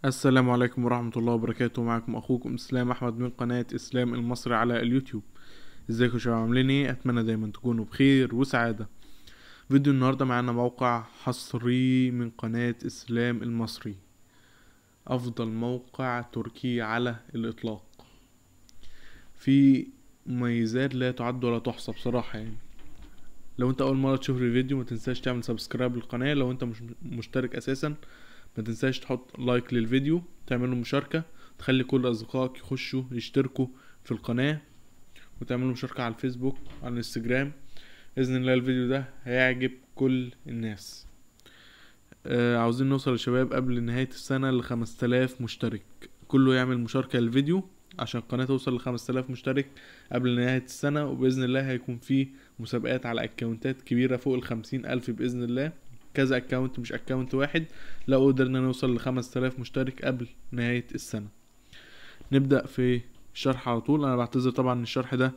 السلام عليكم ورحمة الله وبركاته. معكم أخوكم إسلام أحمد من قناة إسلام المصري على اليوتيوب. ازيكم يا شباب، عاملين ايه؟ أتمنى دايما تكونوا بخير وسعادة. فيديو النهاردة معانا موقع حصري من قناة إسلام المصري، أفضل موقع تركي على الإطلاق. في مميزات لا تعد ولا تحصى بصراحة يعني. لو انت أول مرة تشوف الفيديو متنساش تعمل سبسكرايب للقناة. لو انت مش مشترك أساسا متنساش تحط لايك للفيديو، تعملوا مشاركة، تخلي كل أصدقائك يخشوا يشتركوا في القناة، وتعملوا مشاركة على الفيسبوك على الانستجرام. بإذن الله الفيديو ده هيعجب كل الناس. عاوزين نوصل يا شباب قبل نهاية السنة ل5000 مشترك. كله يعمل مشاركة للفيديو عشان القناة توصل ل5000 مشترك قبل نهاية السنة، وبإذن الله هيكون في مسابقات على اكونتات كبيرة فوق ال50,000 بإذن الله. كذا اكونت مش اكونت واحد، لو قدرنا نوصل ل5000 مشترك قبل نهاية السنة. نبدأ في الشرح على طول. انا بعتذر طبعا ان الشرح ده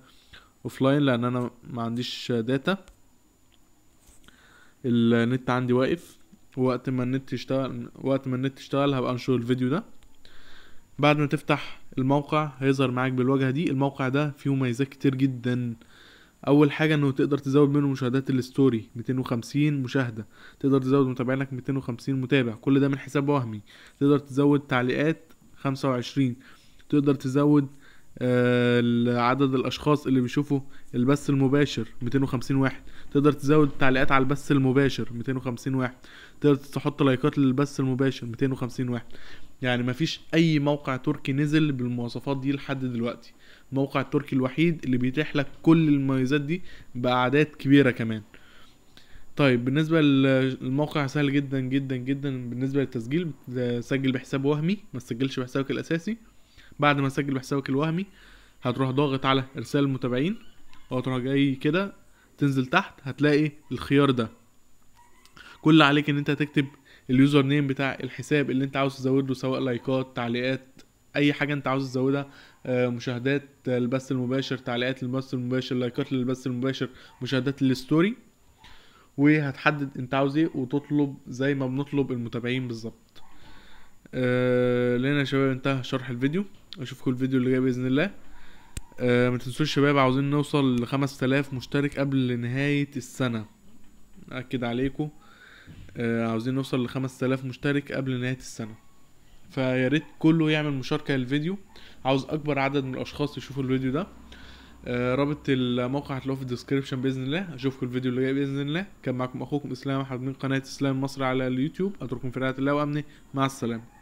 اوفلاين لان انا ما عنديش داتا، النت عندي واقف. وقت ما النت يشتغل هبقى انشر الفيديو ده. بعد ما تفتح الموقع هيظهر معاك بالواجهة دي. الموقع ده فيه مميزات كتير جدا. اول حاجة انه تقدر تزود منه مشاهدات الستوري 250 مشاهدة، تقدر تزود متابعينك 250 متابع، كل ده من حساب وهمي. تقدر تزود تعليقات 25، تقدر تزود عدد الاشخاص اللي بيشوفوا البث المباشر 250 واحد، تقدر تزود تعليقات على البث المباشر 250 واحد، تقدر تحط لايكات للبث المباشر 250 واحد. يعني مفيش اي موقع تركي نزل بالمواصفات دي لحد دلوقتي. الموقع التركي الوحيد اللي بيتيح لك كل المميزات دي باعداد كبيرة كمان. طيب بالنسبة للموقع سهل جدا جدا جدا. بالنسبة للتسجيل سجل بحساب وهمي، ما تسجلش بحسابك الاساسي. بعد ما تسجل بحسابك الوهمي هتروح ضاغط على ارسال المتابعين، وهتروح جاي كده تنزل تحت هتلاقي الخيار ده. كل اللي عليك ان انت هتكتب اليوزر نيم بتاع الحساب اللي انت عاوز تزود له، سواء لايكات، تعليقات، اي حاجه انت عاوز تزودها، مشاهدات البث المباشر، تعليقات للبث المباشر، لايكات للبث المباشر، مشاهدات للستوري. وهتحدد انت عاوز ايه وتطلب زي ما بنطلب المتابعين بالظبط. لنا يا شباب انتهى شرح الفيديو. اشوفكم الفيديو اللي جاي باذن الله. ما تنسوش شباب، عاوزين نوصل ل5000 مشترك قبل نهاية السنة. أكد عليكم، عاوزين نوصل ل5000 مشترك قبل نهاية السنة. فياريت كله يعمل مشاركة للفيديو. عاوز أكبر عدد من الأشخاص يشوفوا الفيديو ده. رابط الموقع هتلاقوه في الديسكريبشن بإذن الله. أشوفكم الفيديو اللي جاي بإذن الله. كان معكم أخوكم إسلام أحمد من قناة إسلام مصر على اليوتيوب. أترككم في رعاية الله وأمنه. مع السلامة.